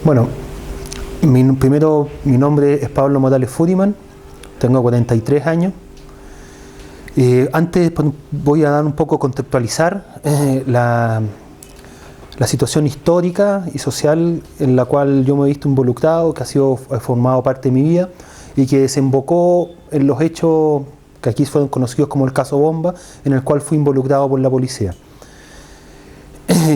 Bueno, primero mi nombre es Pablo Morales Furiman, tengo 43 años. Antes voy a dar un poco contextualizar la situación histórica y social en la cual yo me he visto involucrado, que ha formado parte de mi vida y que desembocó en los hechos que aquí fueron conocidos como el caso Bomba, en el cual fui involucrado por la policía.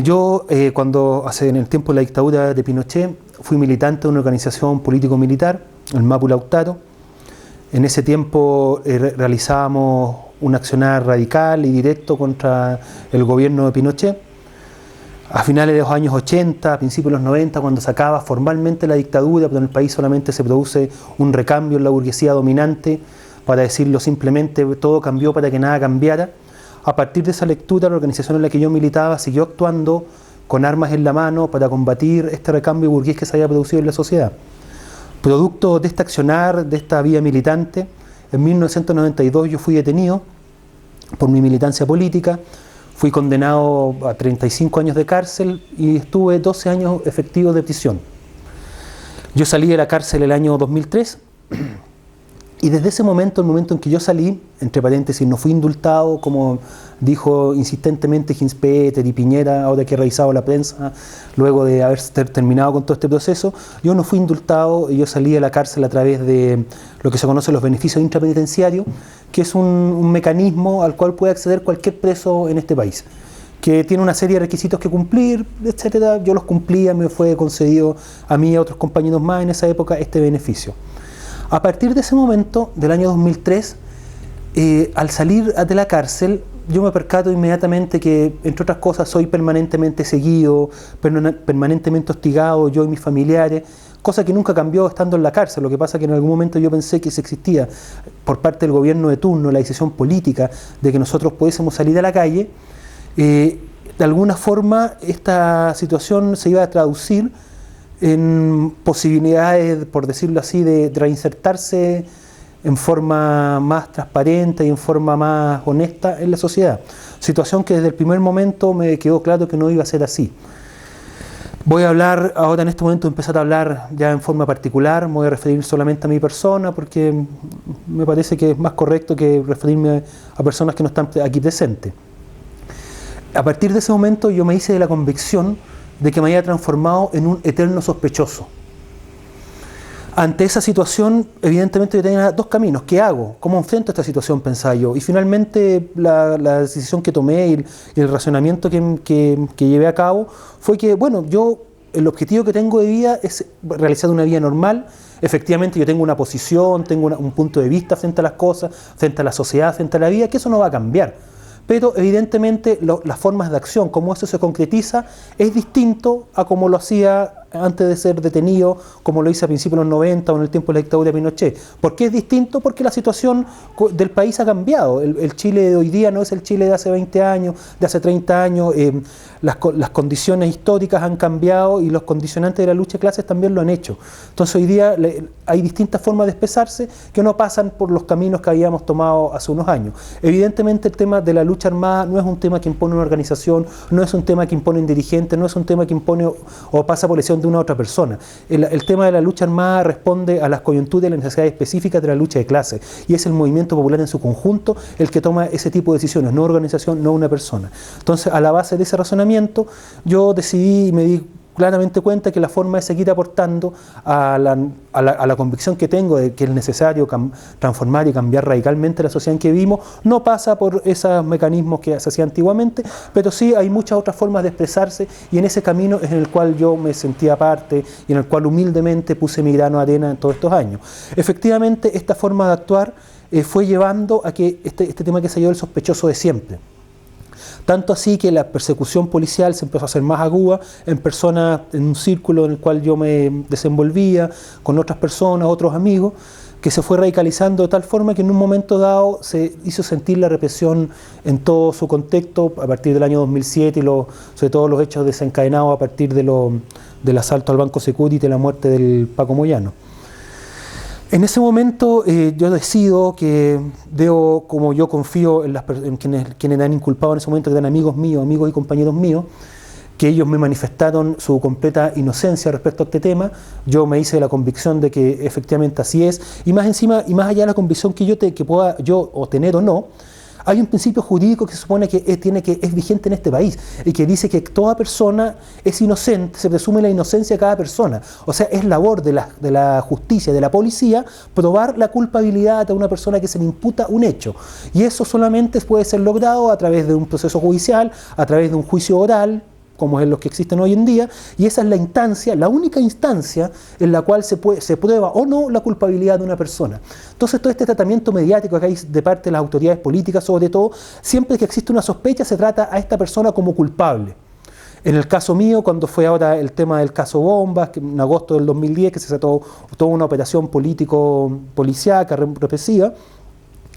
Yo, en el tiempo de la dictadura de Pinochet, fui militante de una organización político-militar, el Mapu Lautaro. En ese tiempo realizábamos un accionar radical y directo contra el gobierno de Pinochet. A finales de los años 80, a principios de los 90, cuando se acaba formalmente la dictadura, pero en el país solamente se produce un recambio en la burguesía dominante, para decirlo simplemente, todo cambió para que nada cambiara. A partir de esa lectura, la organización en la que yo militaba siguió actuando con armas en la mano para combatir este recambio burgués que se había producido en la sociedad. Producto de este accionar, de esta vía militante, en 1992 yo fui detenido por mi militancia política, fui condenado a 35 años de cárcel y estuve 12 años efectivos de prisión. Yo salí de la cárcel el año 2003 y desde ese momento, el momento en que yo salí, entre paréntesis, no fui indultado, como dijo insistentemente Ginspeter y Piñera, ahora que he revisado la prensa, luego de haber terminado con todo este proceso, yo no fui indultado y yo salí de la cárcel a través de lo que se conoce los beneficios intrapenitenciarios, que es un mecanismo al cual puede acceder cualquier preso en este país, que tiene una serie de requisitos que cumplir, etcétera. Yo los cumplía, me fue concedido a mí y a otros compañeros más en esa época este beneficio. A partir de ese momento, del año 2003, al salir de la cárcel, yo me percato inmediatamente que, entre otras cosas, soy permanentemente seguido, permanentemente hostigado, yo y mis familiares, cosa que nunca cambió estando en la cárcel. Lo que pasa es que en algún momento yo pensé que se existía, por parte del gobierno de turno, la decisión política de que nosotros pudiésemos salir a la calle. De alguna forma, esta situación se iba a traducir en posibilidades, por decirlo así, de reinsertarse en forma más transparente y en forma más honesta en la sociedad. Situación que desde el primer momento me quedó claro que no iba a ser así. Voy a hablar, ahora en este momento empezar a hablar ya en forma particular, me voy a referir solamente a mi persona porque me parece que es más correcto que referirme a personas que no están aquí presentes. A partir de ese momento yo me hice de la convicción de que me había transformado en un eterno sospechoso. Ante esa situación, evidentemente yo tenía dos caminos. ¿Qué hago? ¿Cómo enfrento esta situación? Pensaba yo. Y finalmente la decisión que tomé y el razonamiento que llevé a cabo fue que, bueno, el objetivo que tengo de vida es realizar una vida normal. Efectivamente yo tengo una posición, tengo un punto de vista frente a las cosas, frente a la sociedad, frente a la vida, que eso no va a cambiar. Pero evidentemente las formas de acción, cómo eso se concretiza, es distinto a como lo hacía antes de ser detenido, como lo hice a principios de los 90 o en el tiempo de la dictadura de Pinochet. ¿Por qué es distinto? Porque la situación del país ha cambiado. El Chile de hoy día no es el Chile de hace 20 años, de hace 30 años. Las condiciones históricas han cambiado y los condicionantes de la lucha de clases también lo han hecho. Entonces hoy día hay distintas formas de expresarse que no pasan por los caminos que habíamos tomado hace unos años. Evidentemente el tema de la lucha armada no es un tema que impone una organización, no es un tema que impone un dirigente, no es un tema que impone o pasa por elección de una otra persona. El tema de la lucha armada responde a las coyunturas y las necesidades específicas de la lucha de clases, y es el movimiento popular en su conjunto el que toma ese tipo de decisiones, no organización, no una persona. Entonces, a la base de ese razonamiento, yo decidí y me di claramente cuenta que la forma de seguir aportando a la convicción que tengo de que es necesario transformar y cambiar radicalmente la sociedad en que vivimos no pasa por esos mecanismos que se hacían antiguamente, pero sí hay muchas otras formas de expresarse, y en ese camino es en el cual yo me sentía parte y en el cual humildemente puse mi grano de arena en todos estos años. Efectivamente, esta forma de actuar fue llevando a que este tema que se dio el sospechoso de siempre. Tanto así que la persecución policial se empezó a hacer más aguda en personas, en un círculo en el cual yo me desenvolvía, con otras personas, otros amigos, que se fue radicalizando de tal forma que en un momento dado se hizo sentir la represión en todo su contexto a partir del año 2007 y sobre todo los hechos desencadenados a partir del asalto al Banco Security y la muerte del Paco Moyano. En ese momento yo decido que veo, como yo confío en quienes han inculpado en ese momento, que eran amigos míos, amigos y compañeros míos, que ellos me manifestaron su completa inocencia respecto a este tema. Yo me hice la convicción de que efectivamente así es, y más encima, y más allá de la convicción que pueda yo o tener o no, hay un principio jurídico que se supone que es vigente en este país y que dice que toda persona es inocente, se presume la inocencia de cada persona. O sea, es labor de la justicia, de la policía, probar la culpabilidad de una persona que se le imputa un hecho. Y eso solamente puede ser logrado a través de un proceso judicial, a través de un juicio oral, como es los que existen hoy en día, y esa es la instancia, la única instancia en la cual se prueba o no la culpabilidad de una persona. Entonces todo este tratamiento mediático que hay de parte de las autoridades políticas, sobre todo, siempre que existe una sospecha se trata a esta persona como culpable. En el caso mío, cuando fue ahora el tema del caso Bombas, que en agosto del 2010, que se trató toda una operación político-policíaca, represiva,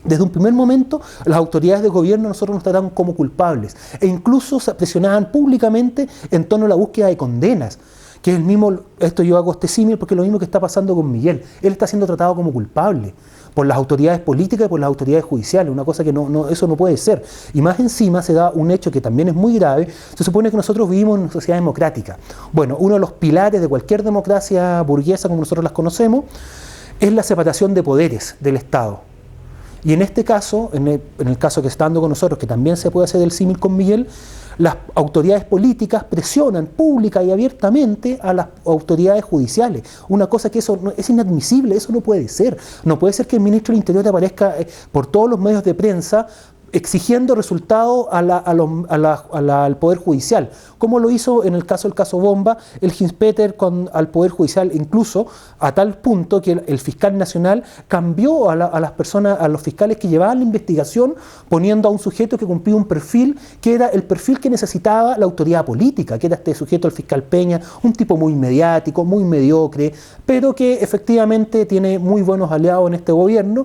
desde un primer momento, las autoridades de gobierno nosotros nos trataban como culpables e incluso se presionaban públicamente en torno a la búsqueda de condenas, que es el mismo, esto yo hago este símil porque es lo mismo que está pasando con Miguel. Él está siendo tratado como culpable por las autoridades políticas y por las autoridades judiciales, una cosa que eso no puede ser. Y más encima se da un hecho que también es muy grave. Se supone que nosotros vivimos en una sociedad democrática. Bueno, uno de los pilares de cualquier democracia burguesa como nosotros las conocemos es la separación de poderes del Estado. Y en este caso, en el caso que está dando con nosotros, que también se puede hacer el símil con Miguel, las autoridades políticas presionan pública y abiertamente a las autoridades judiciales. Una cosa que eso es inadmisible, eso no puede ser. No puede ser que el ministro del Interior aparezca por todos los medios de prensa exigiendo resultados al Poder Judicial, como lo hizo en el caso Bomba, el Hinspeter al Poder Judicial, incluso a tal punto que el fiscal nacional cambió a las personas, a los fiscales que llevaban la investigación, poniendo a un sujeto que cumplía un perfil que era el perfil que necesitaba la autoridad política, que era este sujeto, el fiscal Peña, un tipo muy mediático, muy mediocre, pero que efectivamente tiene muy buenos aliados en este gobierno.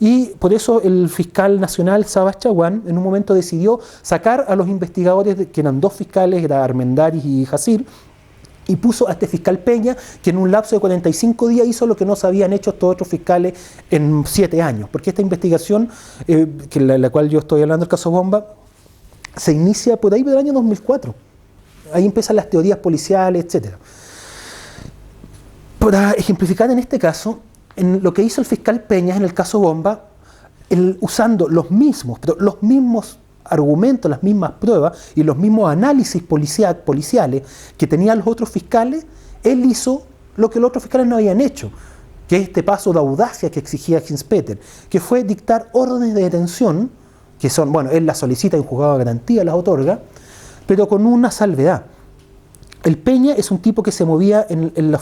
Y por eso el fiscal nacional, Sabas Chaguán, en un momento decidió sacar a los investigadores, que eran dos fiscales, era Armendáriz y Jacir, y puso a este fiscal Peña, que en un lapso de 45 días hizo lo que no se habían hecho estos otros fiscales en 7 años. Porque esta investigación, que la cual yo estoy hablando, el caso Bomba, se inicia por ahí del año 2004. Ahí empiezan las teorías policiales, etc. Para ejemplificar en este caso, en lo que hizo el fiscal Peña en el caso Bomba, usando los mismos argumentos, las mismas pruebas y los mismos análisis policiales que tenían los otros fiscales, él hizo lo que los otros fiscales no habían hecho, que es este paso de audacia que exigía Hinspeter, que fue dictar órdenes de detención, que son, bueno, él las solicita en juzgado de garantía, las otorga, pero con una salvedad. El Peña es un tipo que se movía en la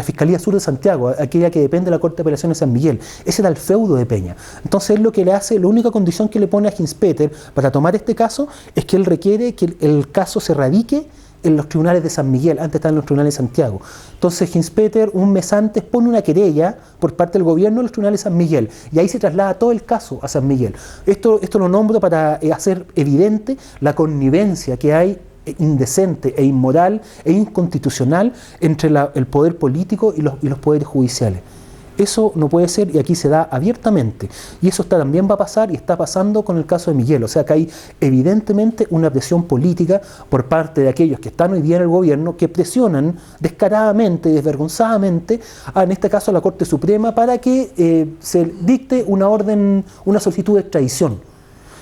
Fiscalía Sur de Santiago, aquella que depende de la Corte de Apelaciones de San Miguel. Ese era el feudo de Peña. Entonces él lo que le hace, la única condición que le pone a Hinspeter para tomar este caso es que él requiere que el caso se radique en los tribunales de San Miguel, antes estaban en los tribunales de Santiago. Entonces Hinspeter, un mes antes, pone una querella por parte del gobierno en los tribunales de San Miguel, y ahí se traslada todo el caso a San Miguel. Esto lo nombro para hacer evidente la connivencia que hay indecente e inmoral e inconstitucional entre el poder político y los poderes judiciales. Eso no puede ser, y aquí se da abiertamente. Y eso también va a pasar y está pasando con el caso de Miguel. O sea que hay evidentemente una presión política por parte de aquellos que están hoy día en el gobierno, que presionan descaradamente y desvergonzadamente, en este caso a la Corte Suprema, para que se dicte una solicitud de extradición.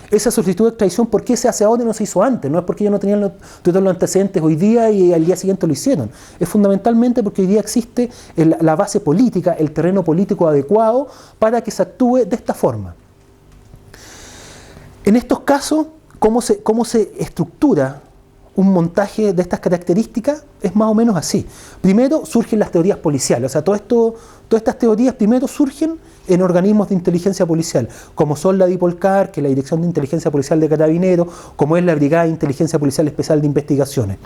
Esa solicitud de extradición, ¿por qué se hace ahora y no se hizo antes? No es porque ellos no tenían todos los antecedentes hoy día y al día siguiente lo hicieron. Es fundamentalmente porque hoy día existe la base política, el terreno político adecuado para que se actúe de esta forma. En estos casos, ¿cómo se estructura un montaje de estas características? Es más o menos así. Primero surgen las teorías policiales, o sea, todas estas teorías primero surgen en organismos de inteligencia policial, como son la DIPOLCAR, que es la Dirección de Inteligencia Policial de Carabineros, como es la Brigada de Inteligencia Policial Especial de Investigaciones.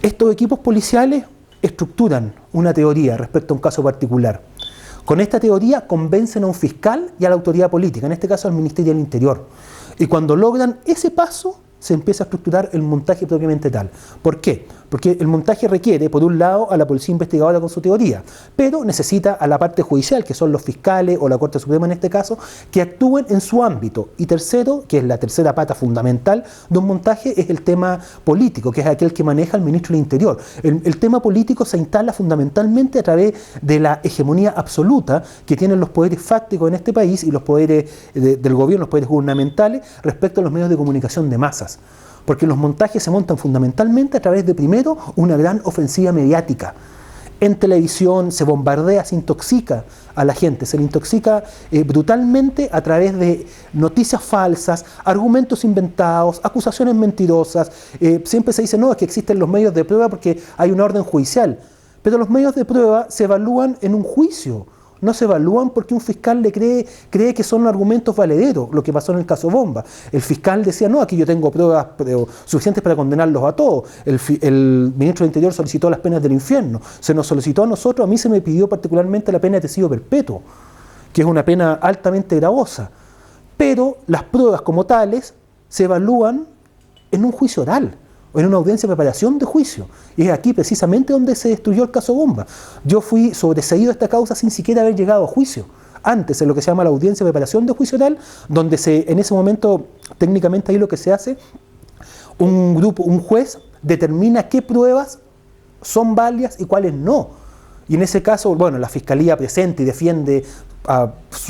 Estos equipos policiales estructuran una teoría respecto a un caso particular. Con esta teoría convencen a un fiscal y a la autoridad política, en este caso al Ministerio del Interior. Y cuando logran ese paso, se empieza a estructurar el montaje propiamente tal. ¿Por qué? Porque el montaje requiere, por un lado, a la policía investigadora con su teoría, pero necesita a la parte judicial, que son los fiscales o la Corte Suprema en este caso, que actúen en su ámbito. Y tercero, que es la tercera pata fundamental de un montaje, es el tema político, que es aquel que maneja el ministro del Interior. El tema político se instala fundamentalmente a través de la hegemonía absoluta que tienen los poderes fácticos en este país y los poderes del gobierno, los poderes gubernamentales, respecto a los medios de comunicación de masas. Porque los montajes se montan fundamentalmente a través de, primero, una gran ofensiva mediática. En televisión se bombardea, se intoxica a la gente, se le intoxica brutalmente a través de noticias falsas, argumentos inventados, acusaciones mentirosas. Siempre se dice, no, es que existen los medios de prueba porque hay una orden judicial. Pero los medios de prueba se evalúan en un juicio. No se evalúan porque un fiscal le cree que son argumentos valederos, lo que pasó en el caso Bomba. El fiscal decía, no, aquí yo tengo pruebas suficientes para condenarlos a todos. El ministro del Interior solicitó las penas del infierno. Se nos solicitó a nosotros, a mí se me pidió particularmente la pena de testigo perpetuo, que es una pena altamente gravosa. Pero las pruebas como tales se evalúan en un juicio oral, o en una audiencia de preparación de juicio. Y es aquí precisamente donde se destruyó el caso Bomba. Yo fui sobreseído de esta causa sin siquiera haber llegado a juicio. Antes, en lo que se llama la audiencia de preparación de juicio oral, donde en ese momento, técnicamente ahí lo que se hace, un juez determina qué pruebas son válidas y cuáles no. Y en ese caso, bueno, la Fiscalía presenta y defiende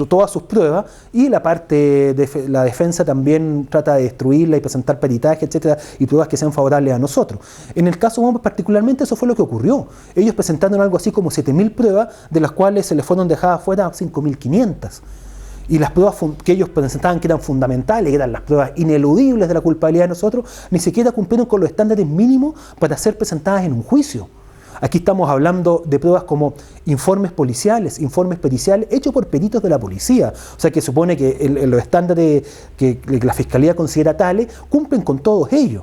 todas sus pruebas, y la parte de la defensa también trata de destruirla y presentar peritaje, etcétera, y pruebas que sean favorables a nosotros. En el caso Bomba particularmente eso fue lo que ocurrió. Ellos presentaron algo así como 7.000 pruebas, de las cuales se les fueron dejadas fuera 5.500. Y las pruebas que ellos presentaban, que eran fundamentales, que eran las pruebas ineludibles de la culpabilidad de nosotros, ni siquiera cumplieron con los estándares mínimos para ser presentadas en un juicio. Aquí estamos hablando de pruebas como informes policiales, informes periciales, hechos por peritos de la policía. O sea, que supone que los estándares que la Fiscalía considera tales cumplen con todos ellos.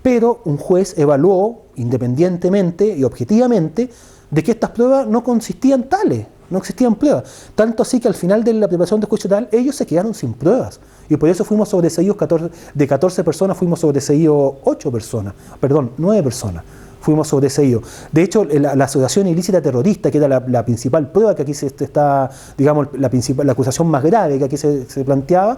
Pero un juez evaluó independientemente y objetivamente de que estas pruebas no consistían tales, no existían pruebas. Tanto así que al final de la preparación de juicio tal, ellos se quedaron sin pruebas. Y por eso fuimos sobreseídos, de 14 personas fuimos sobreseídos 9 personas. Fuimos sobreseídos. De hecho, la asociación ilícita terrorista, que era la principal prueba que aquí se está, digamos, la acusación más grave que aquí se planteaba,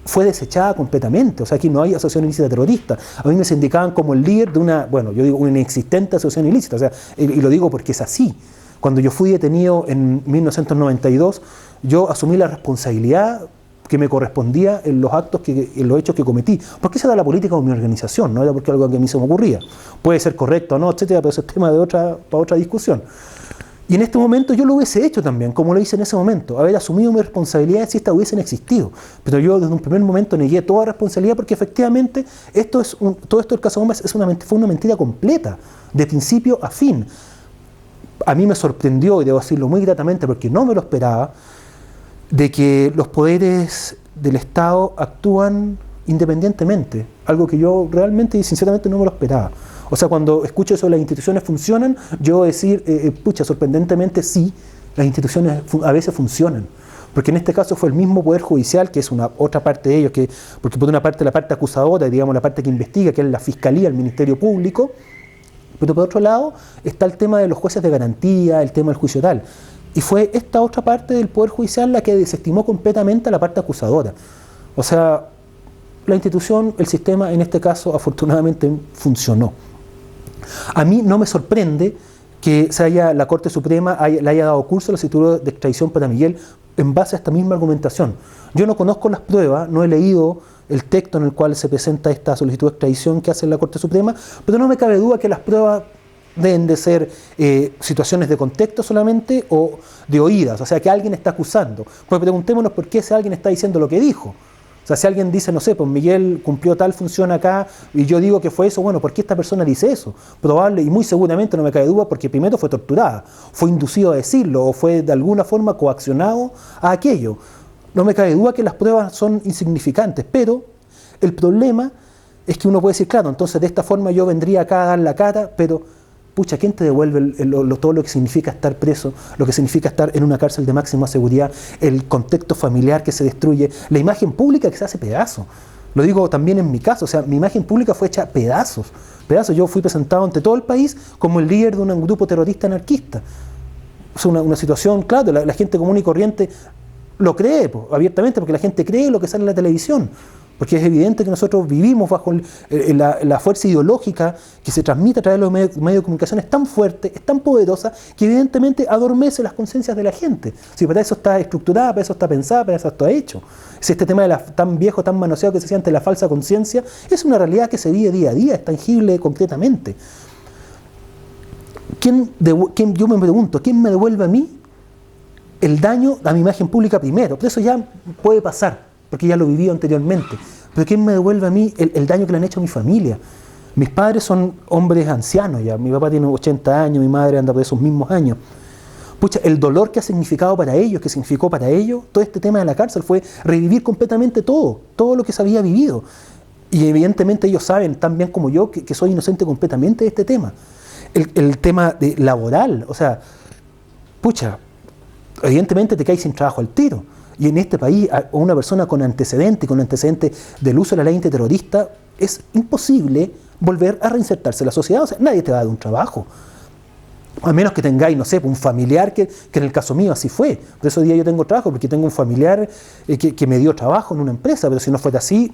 fue desechada completamente. O sea, aquí no hay asociación ilícita terrorista. A mí me sindicaban como el líder de una inexistente asociación ilícita. O sea, y lo digo porque es así. Cuando yo fui detenido en 1992, yo asumí la responsabilidad que me correspondía en los hechos que cometí. Porque esa era la política de mi organización, no era porque algo que a mí se me ocurría. Puede ser correcto o no, etcétera, pero eso es tema para otra discusión. Y en este momento yo lo hubiese hecho también, como lo hice en ese momento, haber asumido mi responsabilidad si estas hubiesen existido. Pero yo desde un primer momento negué toda responsabilidad porque efectivamente todo esto del caso Bomba fue una mentira completa, de principio a fin. A mí me sorprendió, y debo decirlo muy gratamente porque no me lo esperaba, de que los poderes del Estado actúan independientemente, algo que yo realmente y sinceramente no me lo esperaba. O sea, cuando escucho eso, las instituciones funcionan, yo decir, sorprendentemente sí, las instituciones a veces funcionan. Porque en este caso fue el mismo Poder Judicial, que es otra parte de ellos, porque por una parte la parte acusadora, digamos la parte que investiga, que es la Fiscalía, el Ministerio Público, pero por otro lado está el tema de los jueces de garantía, el tema del juicio oral. Y fue esta otra parte del Poder Judicial la que desestimó completamente a la parte acusadora. O sea, la institución, el sistema, en este caso, afortunadamente funcionó. A mí no me sorprende que la Corte Suprema le haya dado curso a la solicitud de extradición para Miguel en base a esta misma argumentación. Yo no conozco las pruebas, no he leído el texto en el cual se presenta esta solicitud de extradición que hace la Corte Suprema, pero no me cabe duda que las pruebas deben de ser situaciones de contexto solamente o de oídas, o sea, que alguien está acusando. Pues preguntémonos por qué ese alguien está diciendo lo que dijo. O sea, si alguien dice, no sé, pues Miguel cumplió tal función acá y yo digo que fue eso, bueno, ¿por qué esta persona dice eso? Probable y muy seguramente, no me cabe duda, porque primero fue torturada, fue inducido a decirlo o fue de alguna forma coaccionado a aquello. No me cabe duda que las pruebas son insignificantes, pero el problema es que uno puede decir, claro, entonces de esta forma yo vendría acá a dar la cara, pero pucha, ¿quién te devuelve todo lo que significa estar preso, lo que significa estar en una cárcel de máxima seguridad, el contexto familiar que se destruye, la imagen pública que se hace pedazo? Lo digo también en mi caso, o sea, mi imagen pública fue hecha a pedazos. Yo fui presentado ante todo el país como el líder de un grupo terrorista anarquista. Es una situación, claro, la gente común y corriente lo cree abiertamente, porque la gente cree lo que sale en la televisión. Porque es evidente que nosotros vivimos bajo la fuerza ideológica que se transmite a través de los medios de comunicación, es tan fuerte, es tan poderosa, que evidentemente adormece las conciencias de la gente. Si para eso está estructurada, para eso está pensada, para eso está hecho. Si este tema tan viejo, tan manoseado que se siente la falsa conciencia, es una realidad que se vive día a día, es tangible concretamente. Yo me pregunto, ¿quién me devuelve a mí el daño a mi imagen pública primero? Pero eso ya puede pasar, porque ya lo viví anteriormente. Pero ¿quién me devuelve a mí el daño que le han hecho a mi familia? Mis padres son hombres ancianos ya. Mi papá tiene 80 años, mi madre anda por esos mismos años. Pucha, el dolor que ha significado para ellos, que significó para ellos, todo este tema de la cárcel fue revivir completamente todo lo que se había vivido. Y evidentemente ellos saben tan bien como yo que soy inocente completamente de este tema. El tema laboral, o sea, pucha, evidentemente te caes sin trabajo al tiro. Y en este país, a una persona con antecedentes del uso de la ley antiterrorista, es imposible volver a reinsertarse en la sociedad. O sea, nadie te va a dar un trabajo. A menos que tengáis, no sé, un familiar, que en el caso mío así fue. Por eso hoy día yo tengo trabajo, porque tengo un familiar que me dio trabajo en una empresa, pero si no fuera así,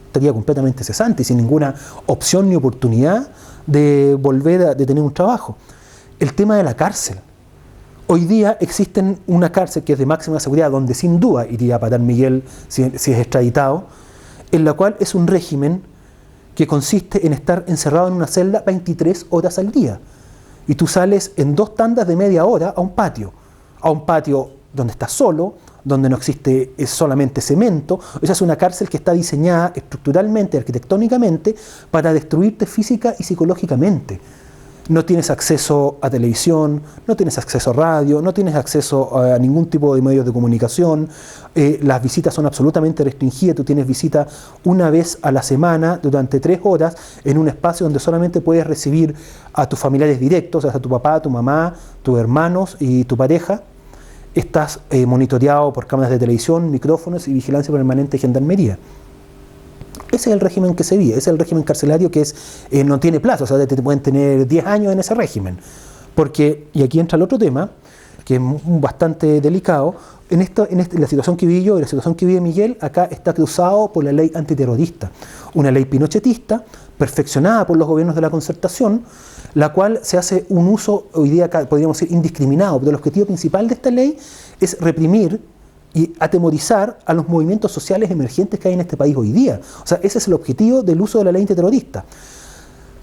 estaría completamente cesante y sin ninguna opción ni oportunidad de volver a tener un trabajo. El tema de la cárcel. Hoy día existe una cárcel que es de máxima seguridad, donde sin duda iría a parar Miguel si es extraditado, en la cual es un régimen que consiste en estar encerrado en una celda 23 horas al día. Y tú sales en 2 tandas de media hora a un patio donde estás solo, donde no existe solamente cemento. Esa es una cárcel que está diseñada estructuralmente, arquitectónicamente, para destruirte física y psicológicamente. No tienes acceso a televisión, no tienes acceso a radio, no tienes acceso a ningún tipo de medios de comunicación, las visitas son absolutamente restringidas, tú tienes visita una vez a la semana durante 3 horas en un espacio donde solamente puedes recibir a tus familiares directos, o sea, a tu papá, tu mamá, tus hermanos y tu pareja. Estás monitoreado por cámaras de televisión, micrófonos y vigilancia permanente de gendarmería. Ese es el régimen que se vive, ese es el régimen carcelario que no tiene plazo, o sea, te pueden tener 10 años en ese régimen. Porque, y aquí entra el otro tema, que es bastante delicado, la situación que viví yo y la situación que vive Miguel, acá está cruzado por la ley antiterrorista, una ley pinochetista, perfeccionada por los gobiernos de la Concertación, la cual se hace un uso, hoy día podríamos decir indiscriminado, pero el objetivo principal de esta ley es reprimir y atemorizar a los movimientos sociales emergentes que hay en este país hoy día. O sea, ese es el objetivo del uso de la ley antiterrorista.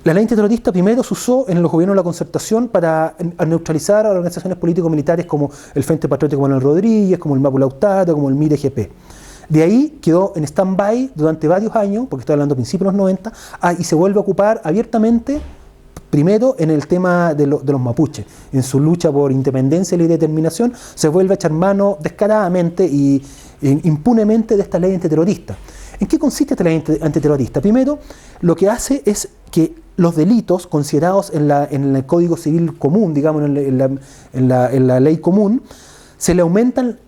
La ley antiterrorista primero se usó en los gobiernos de la Concertación para neutralizar a organizaciones político-militares como el Frente Patriótico Manuel Rodríguez, como el Mapu Lautaro, como el MIR-EGP. De ahí quedó en stand-by durante varios años, porque estoy hablando a principios de los 90, y se vuelve a ocupar abiertamente primero en el tema de los mapuches. En su lucha por independencia y determinación se vuelve a echar mano descaradamente y impunemente de esta ley antiterrorista. ¿En qué consiste esta ley antiterrorista? Primero, lo que hace es que los delitos considerados en el Código Civil común, digamos, en la ley común, se le aumentan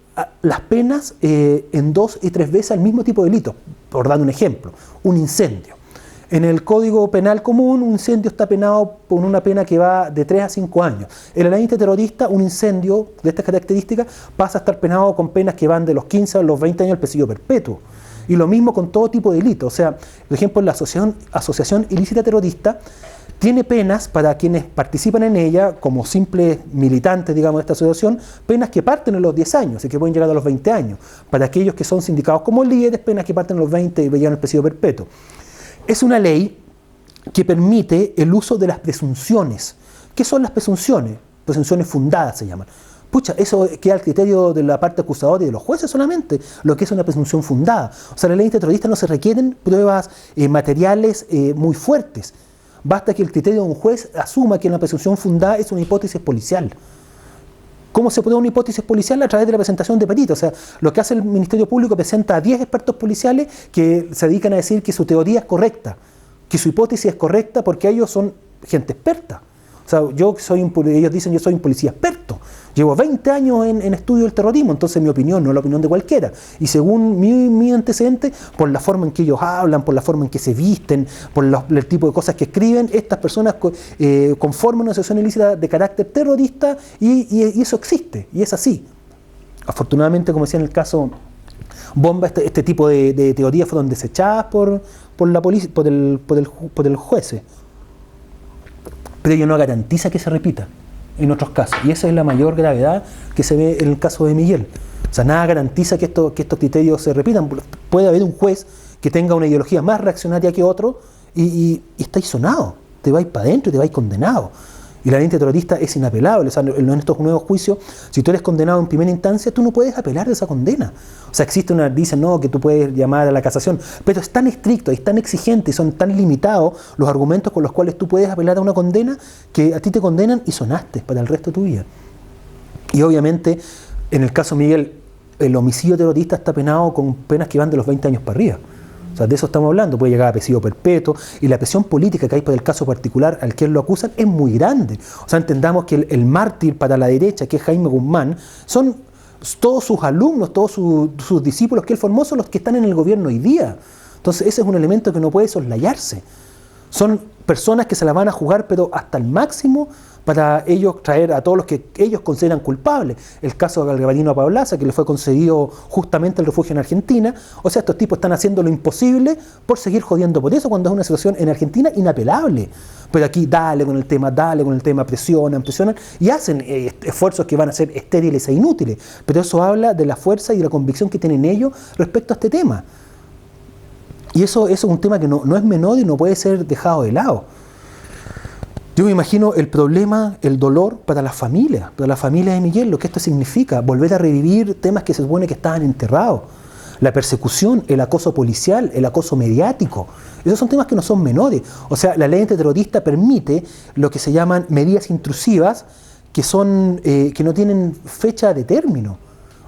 las penas en 2 y 3 veces al mismo tipo de delito. Por dar un ejemplo, un incendio. En el Código Penal común, un incendio está penado con una pena que va de 3 a 5 años. En la ley antiterrorista, un incendio de estas características pasa a estar penado con penas que van de los 15 a los 20 años al presidio perpetuo. Y lo mismo con todo tipo de delitos. O sea, por ejemplo, la asociación ilícita terrorista tiene penas para quienes participan en ella como simples militantes, digamos, de esta asociación, penas que parten en los 10 años y que pueden llegar a los 20 años. Para aquellos que son sindicados como líderes, penas que parten en los 20 y llegan al presidio perpetuo. Es una ley que permite el uso de las presunciones. ¿Qué son las presunciones? Presunciones fundadas se llaman. Pucha, eso queda al criterio de la parte acusadora y de los jueces solamente, lo que es una presunción fundada. O sea, en la ley antiterrorista no se requieren pruebas materiales muy fuertes. Basta que el criterio de un juez asuma que una presunción fundada es una hipótesis policial. ¿Cómo se prueba una hipótesis policial? A través de la presentación de peritos. O sea, lo que hace el Ministerio Público presenta a 10 expertos policiales que se dedican a decir que su teoría es correcta, que su hipótesis es correcta porque ellos son gente experta. O O sea, ellos dicen yo soy un policía experto. Llevo 20 años en estudio del terrorismo, entonces mi opinión no es la opinión de cualquiera. Y según mi antecedente, por la forma en que ellos hablan, por la forma en que se visten, por el tipo de cosas que escriben, estas personas conforman una asociación ilícita de carácter terrorista y eso existe, y es así. Afortunadamente, como decía en el caso Bomba, este tipo de teorías fueron desechadas por la policía, por el juez. Pero ello no garantiza que se repita en otros casos. Y esa es la mayor gravedad que se ve en el caso de Miguel. O sea, nada garantiza que estos criterios se repitan. Puede haber un juez que tenga una ideología más reaccionaria que otro y estáis sonado, te vais para adentro y te vais condenado. Y la ley antiterrorista es inapelable. O sea, en estos nuevos juicios, si tú eres condenado en primera instancia, tú no puedes apelar de esa condena. O sea, dicen no, que tú puedes llamar a la casación, pero es tan estricto, es tan exigente y son tan limitados los argumentos con los cuales tú puedes apelar a una condena que a ti te condenan y sonaste para el resto de tu vida. Y obviamente, en el caso de Miguel, el homicidio terrorista está penado con penas que van de los 20 años para arriba. O sea, de eso estamos hablando, puede llegar a presidio perpetuo, y la presión política que hay por el caso particular al que lo acusan es muy grande. O sea, entendamos que el mártir para la derecha, que es Jaime Guzmán, son todos sus alumnos, todos sus discípulos que él formó, son los que están en el gobierno hoy día. Entonces ese es un elemento que no puede soslayarse. Son personas que se la van a jugar, pero hasta el máximo, para ellos traer a todos los que ellos consideran culpables. El caso de Galvarino Pablaza, que le fue concedido justamente el refugio en Argentina. O sea, estos tipos están haciendo lo imposible por seguir jodiendo por eso, cuando es una situación en Argentina inapelable. Pero aquí dale con el tema, presionan, y hacen esfuerzos que van a ser estériles e inútiles. Pero eso habla de la fuerza y de la convicción que tienen ellos respecto a este tema. Y eso es un tema que no es menor y no puede ser dejado de lado. Yo me imagino el problema, el dolor para la familia de Miguel, lo que esto significa, volver a revivir temas que se supone que estaban enterrados. La persecución, el acoso policial, el acoso mediático. Esos son temas que no son menores. O sea, la ley antiterrorista permite lo que se llaman medidas intrusivas que no tienen fecha de término.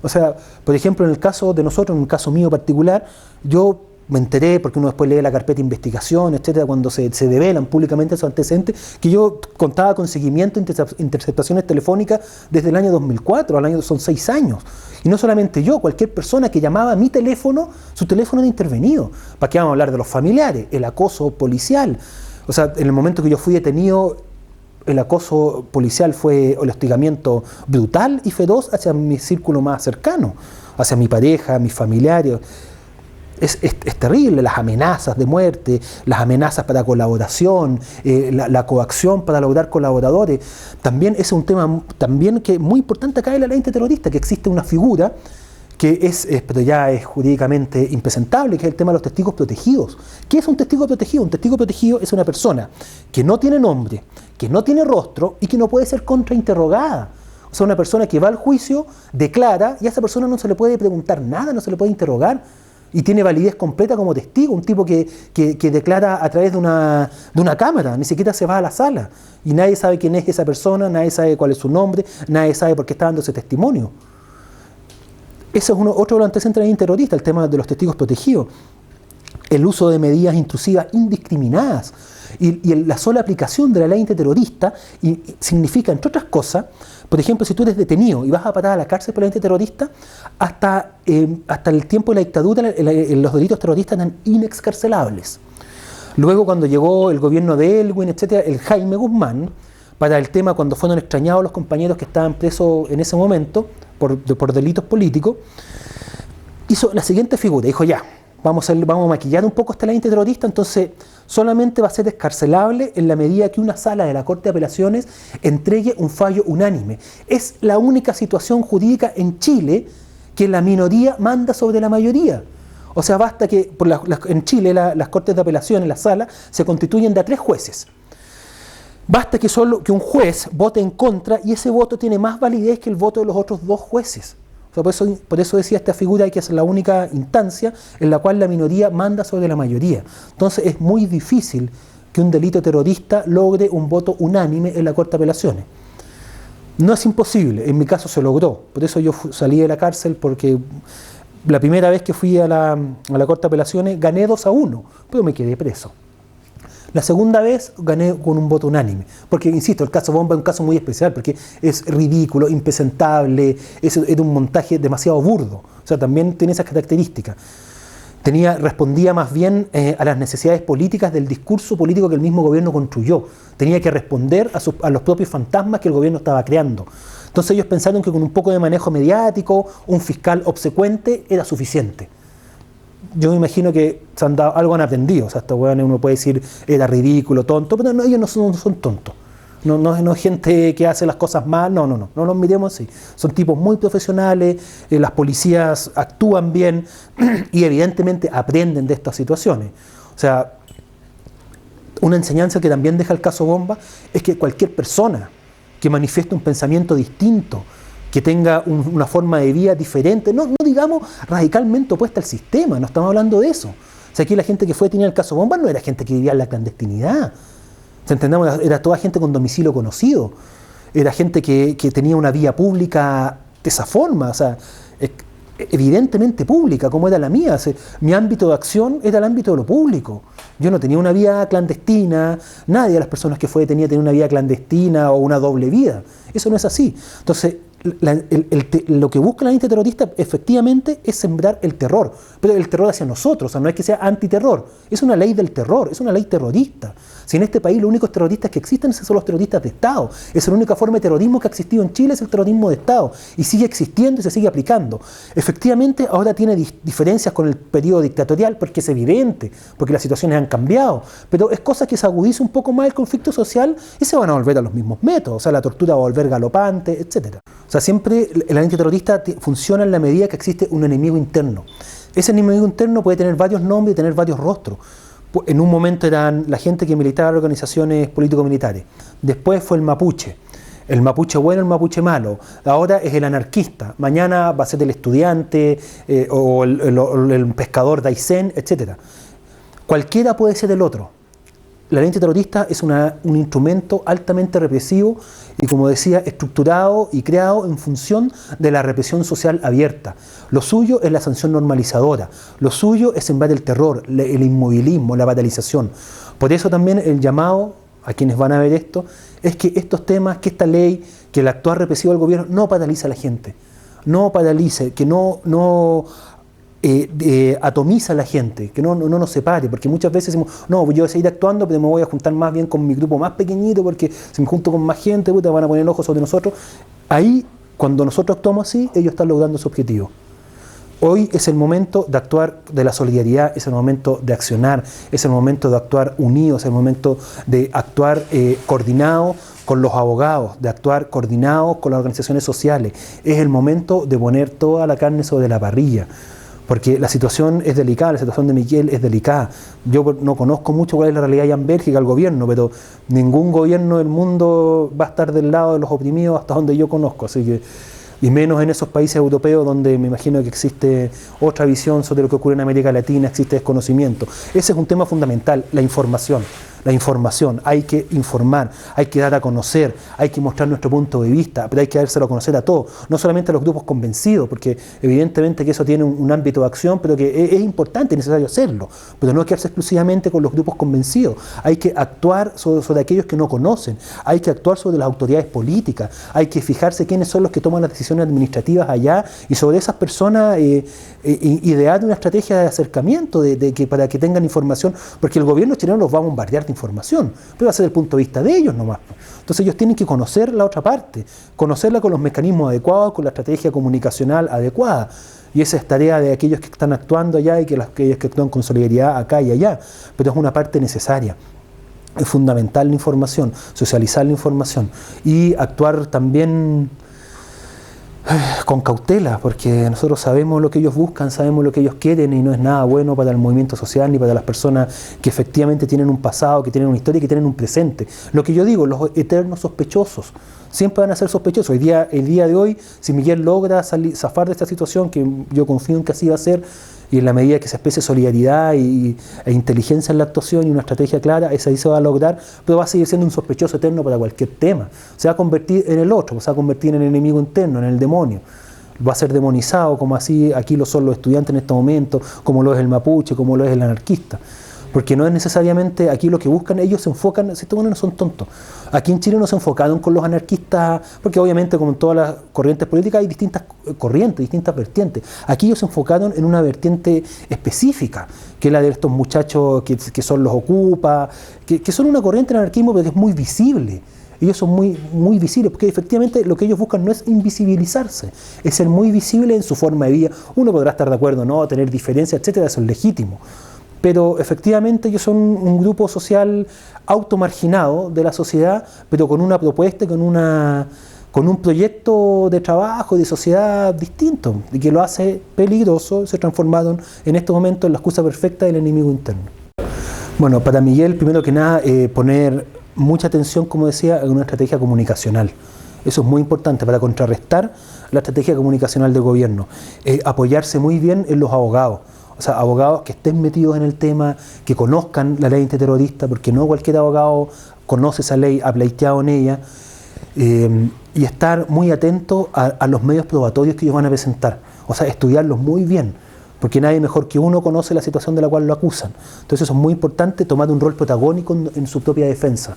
O sea, por ejemplo, en el caso de nosotros, en un caso mío particular, yo me enteré, porque uno después lee la carpeta de investigación, etcétera, cuando se develan públicamente esos antecedentes, que yo contaba con seguimiento, interceptaciones telefónicas desde el año 2004, son 6 años. Y no solamente yo, cualquier persona que llamaba a mi teléfono, su teléfono era intervenido. ¿Para qué vamos a hablar de los familiares? El acoso policial. O sea, en el momento que yo fui detenido, el acoso policial fue el hostigamiento brutal y feroz hacia mi círculo más cercano, hacia mi pareja, mis familiares. Es terrible, las amenazas de muerte, las amenazas para colaboración, la coacción para lograr colaboradores. También es un tema también que es muy importante acá en la ley antiterrorista, que existe una figura que pero ya es jurídicamente impresentable, que es el tema de los testigos protegidos. ¿Qué es un testigo protegido? Un testigo protegido es una persona que no tiene nombre, que no tiene rostro y que no puede ser contrainterrogada. O sea, una persona que va al juicio, declara, y a esa persona no se le puede preguntar nada, no se le puede interrogar, y tiene validez completa como testigo, un tipo que declara a través de una cámara, ni siquiera se va a la sala, y nadie sabe quién es esa persona, nadie sabe cuál es su nombre, nadie sabe por qué está dando ese testimonio. Ese es otro de los antecedentes de la ley terrorista, el tema de los testigos protegidos. El uso de medidas intrusivas indiscriminadas y la sola aplicación de la ley antiterrorista significa, entre otras cosas, por ejemplo, si tú eres detenido y vas a parar a la cárcel por la ley antiterrorista, hasta el tiempo de la dictadura los delitos terroristas eran inexcarcelables. Luego, cuando llegó el gobierno de Elwin, etcétera, el Jaime Guzmán, para el tema cuando fueron extrañados los compañeros que estaban presos en ese momento por delitos políticos, hizo la siguiente figura, dijo ya, vamos a maquillar un poco esta ley antiterrorista, entonces solamente va a ser excarcelable en la medida que una sala de la Corte de Apelaciones entregue un fallo unánime. Es la única situación jurídica en Chile que la minoría manda sobre la mayoría. O sea, basta que en Chile las Cortes de Apelaciones, las salas, se constituyen de 3 jueces. Basta que un juez vote en contra y ese voto tiene más validez que el voto de los otros 2 jueces. O sea, por eso decía esta figura que es la única instancia en la cual la minoría manda sobre la mayoría. Entonces es muy difícil que un delito terrorista logre un voto unánime en la Corte de Apelaciones. No es imposible, en mi caso se logró. Por eso yo salí de la cárcel, porque la primera vez que fui a la Corte de Apelaciones gané 2-1, pero me quedé preso. La segunda vez gané con un voto unánime, porque insisto, el caso Bomba es un caso muy especial, porque es ridículo, impresentable, es un montaje demasiado burdo, o sea, también tiene esas características. Respondía más bien a las necesidades políticas del discurso político que el mismo gobierno construyó. Tenía que responder a los propios fantasmas que el gobierno estaba creando. Entonces ellos pensaron que con un poco de manejo mediático, un fiscal obsecuente, era suficiente. Yo me imagino que algo han aprendido. O sea, estos hueones uno puede decir era ridículo, tonto, pero no, ellos no son tontos. No es gente que hace las cosas mal, no los miremos así. Son tipos muy profesionales, las policías actúan bien y evidentemente aprenden de estas situaciones. O sea, una enseñanza que también deja el caso Bomba es que cualquier persona que manifieste un pensamiento distinto, que tenga una forma de vida diferente, no digamos radicalmente opuesta al sistema, no estamos hablando de eso. O sea, aquí la gente que fue detenida en el caso Bomba no era gente que vivía en la clandestinidad. Entendamos, era toda gente con domicilio conocido, era gente que tenía una vía pública de esa forma, o sea, evidentemente pública, como era la mía. O sea, mi ámbito de acción era el ámbito de lo público. Yo no tenía una vía clandestina, nadie de las personas que fue detenida tenía una vía clandestina o una doble vida. Eso no es así. Entonces, lo que busca la ley antiterrorista efectivamente es sembrar el terror, pero el terror hacia nosotros, o sea, no es que sea antiterror, es una ley del terror, es una ley terrorista. Si en este país los únicos terroristas que existen son los terroristas de Estado, es la única forma de terrorismo que ha existido en Chile, es el terrorismo de Estado, y sigue existiendo y se sigue aplicando. Efectivamente, ahora tiene diferencias con el periodo dictatorial, porque es evidente, porque las situaciones han cambiado, pero es cosa que se agudiza un poco más el conflicto social y se van a volver a los mismos métodos, o sea, la tortura va a volver galopante, etc. O sea, siempre el antiterrorista funciona en la medida que existe un enemigo interno. Ese enemigo interno puede tener varios nombres y tener varios rostros. En un momento eran la gente que militaba en organizaciones político-militares. Después fue el mapuche bueno, el mapuche malo. Ahora es el anarquista. Mañana va a ser el estudiante o el pescador Daisen, etc. Cualquiera puede ser el otro. La ley antiterrorista es un instrumento altamente represivo y, como decía, estructurado y creado en función de la represión social abierta. Lo suyo es la sanción normalizadora, lo suyo es sembrar el terror, el inmovilismo, la paralización. Por eso también el llamado a quienes van a ver esto es que estos temas, que esta ley, que el actuar represivo del gobierno no paraliza a la gente, no paralice, que no atomiza a la gente, que no nos separe, porque muchas veces decimos, no, yo voy a seguir actuando, pero me voy a juntar más bien con mi grupo más pequeñito, porque si me junto con más gente, puta, van a poner el ojo sobre nosotros. Ahí, cuando nosotros actuamos así, ellos están logrando su objetivo. Hoy es el momento de actuar de la solidaridad, es el momento de accionar, es el momento de actuar unidos, es el momento de actuar coordinados con los abogados, de actuar coordinados con las organizaciones sociales. Es el momento de poner toda la carne sobre la parrilla. Porque la situación es delicada, la situación de Miguel es delicada. Yo no conozco mucho cuál es la realidad allá en Bélgica, el gobierno, pero ningún gobierno del mundo va a estar del lado de los oprimidos hasta donde yo conozco. Así que, y menos en esos países europeos donde me imagino que existe otra visión sobre lo que ocurre en América Latina, existe desconocimiento. Ese es un tema fundamental, la información. La información, hay que informar, hay que dar a conocer, hay que mostrar nuestro punto de vista, pero hay que dárselo a conocer a todos, no solamente a los grupos convencidos, porque evidentemente que eso tiene un ámbito de acción, pero que es importante y necesario hacerlo, pero no quedarse exclusivamente con los grupos convencidos. Hay que actuar sobre aquellos que no conocen, hay que actuar sobre las autoridades políticas, hay que fijarse quiénes son los que toman las decisiones administrativas allá y sobre esas personas idear una estrategia de acercamiento para que tengan información, porque el gobierno chileno los va a bombardear de información, pero va a ser el punto de vista de ellos nomás. Entonces ellos tienen que conocer la otra parte, conocerla con los mecanismos adecuados, con la estrategia comunicacional adecuada, y esa es tarea de aquellos que están actuando allá y aquellos que actúan con solidaridad acá y allá, pero es una parte necesaria. Es fundamental la información, socializar la información y actuar también con cautela, porque nosotros sabemos lo que ellos buscan, sabemos lo que ellos quieren y no es nada bueno para el movimiento social ni para las personas que efectivamente tienen un pasado, que tienen una historia y que tienen un presente. Lo que yo digo, los eternos sospechosos siempre van a ser sospechosos. El día de hoy, si Miguel logra zafar de esta situación, que yo confío en que así va a ser, y en la medida que se exprese solidaridad e inteligencia en la actuación y una estrategia clara, esa ahí se va a lograr, pero va a seguir siendo un sospechoso eterno para cualquier tema. Se va a convertir en el otro, se va a convertir en el enemigo interno, en el demonio. Va a ser demonizado, como así aquí lo son los estudiantes en este momento, como lo es el mapuche, como lo es el anarquista. Porque no es necesariamente aquí lo que buscan, ellos se enfocan, si estos buenos no son tontos. Aquí en Chile no se enfocaron con los anarquistas, porque obviamente como en todas las corrientes políticas hay distintas corrientes, distintas vertientes. Aquí ellos se enfocaron en una vertiente específica, que es la de estos muchachos que son los Ocupa, que son una corriente del anarquismo pero que es muy visible. Ellos son muy visibles, porque efectivamente lo que ellos buscan no es invisibilizarse, es ser muy visible en su forma de vida. Uno podrá estar de acuerdo, no, tener diferencias, etcétera, eso es legítimo. Pero efectivamente ellos son un grupo social automarginado de la sociedad, pero con una propuesta, con un proyecto de trabajo y de sociedad distinto, y que lo hace peligroso. Se transformaron en este momento en la excusa perfecta del enemigo interno. Bueno, para Miguel, primero que nada, poner mucha atención, como decía, en una estrategia comunicacional. Eso es muy importante para contrarrestar la estrategia comunicacional del gobierno. Apoyarse muy bien en los abogados. O sea, abogados que estén metidos en el tema, que conozcan la ley antiterrorista, porque no cualquier abogado conoce esa ley, ha pleiteado en ella, y estar muy atento a los medios probatorios que ellos van a presentar. O sea, estudiarlos muy bien, porque nadie mejor que uno conoce la situación de la cual lo acusan. Entonces eso es muy importante, tomar un rol protagónico en su propia defensa.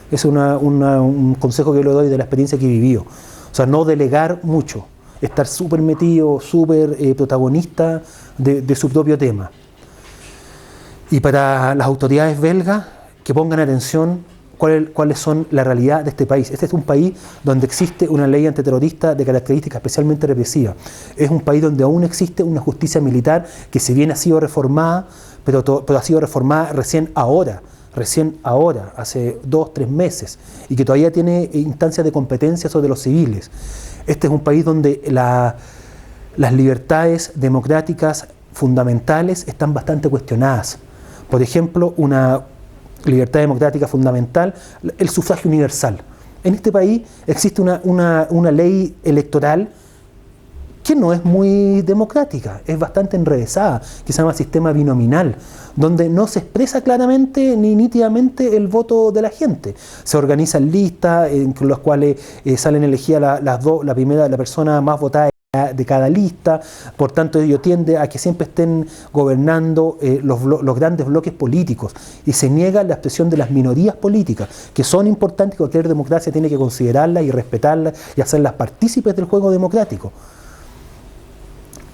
Es un consejo que yo le doy de la experiencia que he vivido. O sea, no delegar mucho, estar súper metido, súper protagonista de su propio tema. Y para las autoridades belgas, que pongan atención cuáles son la realidad de este país. Este es un país donde existe una ley antiterrorista de características especialmente represivas. Es un país donde aún existe una justicia militar que, si bien ha sido reformada, pero ha sido reformada recién ahora, hace 2-3 meses, y que todavía tiene instancias de competencia sobre los civiles. Este es un país donde las libertades democráticas fundamentales están bastante cuestionadas. Por ejemplo, una libertad democrática fundamental, el sufragio universal. En este país existe una ley electoral que no es muy democrática, es bastante enrevesada, que se llama sistema binominal, donde no se expresa claramente ni nítidamente el voto de la gente. Se organizan listas en las cuales salen elegidas la persona más votada de cada lista. Por tanto, ello tiende a que siempre estén gobernando los grandes bloques políticos, y se niega la expresión de las minorías políticas, que son importantes, que cualquier democracia tiene que considerarlas y respetarlas y hacerlas partícipes del juego democrático.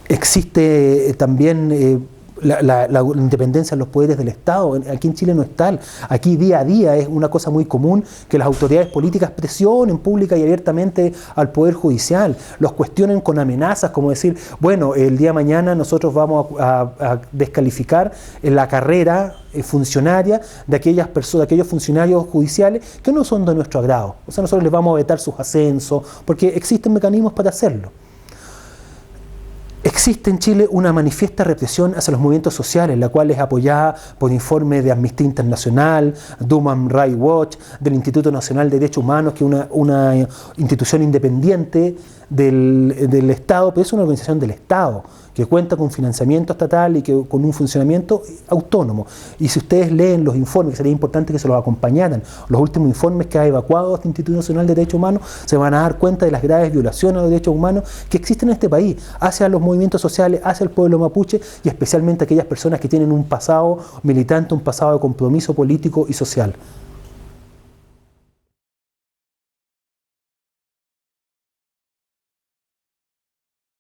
Existe también la independencia de los poderes del Estado. Aquí en Chile no es tal. Aquí día a día es una cosa muy común que las autoridades políticas presionen pública y abiertamente al Poder Judicial, los cuestionen con amenazas, como decir, bueno, el día de mañana nosotros vamos a descalificar la carrera funcionaria de aquellas personas, de aquellos funcionarios judiciales que no son de nuestro agrado. O sea, nosotros les vamos a vetar sus ascensos, porque existen mecanismos para hacerlo. Existe en Chile una manifiesta represión hacia los movimientos sociales, la cual es apoyada por informes de Amnistía Internacional, de Human Rights Watch, del Instituto Nacional de Derechos Humanos, que es una institución independiente del Estado, pero es una organización del Estado, que cuenta con financiamiento estatal y con un funcionamiento autónomo. Y si ustedes leen los informes, que sería importante que se los acompañaran, los últimos informes que ha evacuado este Instituto Nacional de Derechos Humanos, se van a dar cuenta de las graves violaciones a los derechos humanos que existen en este país, hacia los movimientos sociales, hacia el pueblo mapuche, y especialmente aquellas personas que tienen un pasado militante, un pasado de compromiso político y social.